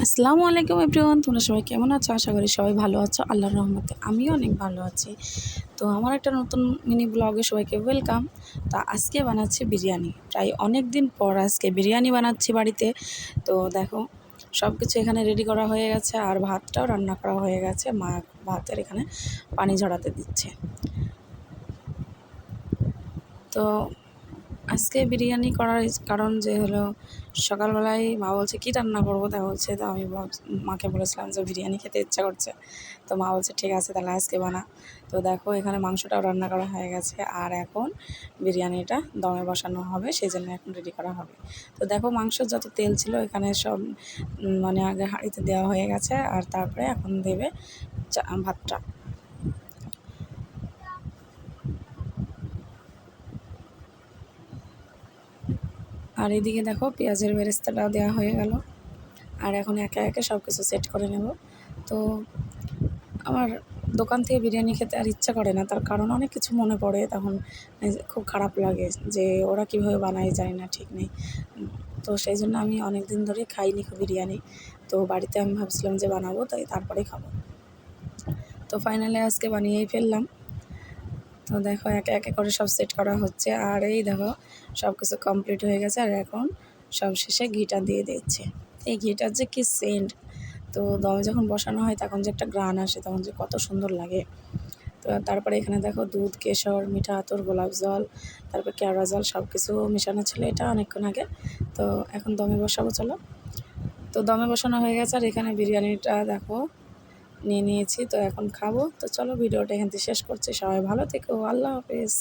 আসসালামু আলাইকুম এভরিওয়ান, তোমরা সবাই কেমন আছো? আশা করি সবাই ভালো আছো আল্লাহর রহমতে। আমিও অনেক ভালো আছি। তো আমার একটা নতুন মিনি ব্লগে সবাইকে ওয়েলকাম। তা আজকে বানাচ্ছি বিরিয়ানি। প্রায় অনেক দিন পর আজকে বিরিয়ানি বানাচ্ছি বাড়িতে। তো দেখো সব কিছু এখানে রেডি করা হয়ে গেছে আর ভাতটাও রান্না করা হয়ে গেছে। মা ভাতের এখানে পানি ঝরাতে দিচ্ছে। তো আজকে বিরিয়ানি করার কারণ যে হলো, সকালবেলায় মা বলছে কী রান্না করবো, তা বলছে, তো আমি মাকে বলেছিলাম যে বিরিয়ানি খেতে ইচ্ছা করছে। তো মা বলছে ঠিক আছে তাহলে আজকে বানা। তো দেখো এখানে মাংসটাও রান্না করা হয়ে গেছে আর এখন বিরিয়ানিটা দমে বসানো হবে, সেই জন্য এখন রেডি করা হবে। তো দেখো মাংসর যত তেল ছিল এখানে সব মানে আগে হাঁড়িতে দেওয়া হয়ে গেছে আর তারপরে এখন দেবে ভাতটা। আর এদিকে দেখো পেঁয়াজের বেরেস্তাটাও দেওয়া হয়ে গেল। আর এখন একে একে সব কিছু সেট করে নেব। তো আমার দোকান থেকে বিরিয়ানি খেতে আর ইচ্ছা করে না, তার কারণ অনেক কিছু মনে পড়ে তখন। খুব খারাপ লাগে যে ওরা কীভাবে বানায় জানি না, ঠিক নেই। তো সেই জন্য আমি অনেক দিন ধরে খাইনি বিরিয়ানি। তো বাড়িতে আমি ভাবছিলাম যে বানাবো, তাই তারপরেই খাবো। তো ফাইনালি আজকে বানিয়েই ফেললাম। তো দেখো একে একে করে সব সেট করা হচ্ছে আর এই দেখো সব কিছু কমপ্লিট হয়ে গেছে। আর এখন সব শেষে ঘিটা দিয়ে দিচ্ছে। এই ঘিটার যে কী সেন্ট! তো দমে যখন বসানো হয় তখন যে একটা ঘ্রাণ আসে, তখন যে কত সুন্দর লাগে। তো তারপরে এখানে দেখো দুধ, কেশর, মিঠা আতর, গোলাপ জল, তারপর কেওড়া জল সব কিছু মেশানো ছিল এটা অনেকক্ষণ আগে। তো এখন দমে বসাবো চলো। তো দমে বসানো হয়ে গেছে আর এখানে বিরিয়ানিটা দেখো নিয়ে নিয়েছি। তো এখন খাবো। তো চলো ভিডিওটা এখান থেকে শেষ করছি। সবাই ভালো থেকো, আল্লাহ হাফেজ।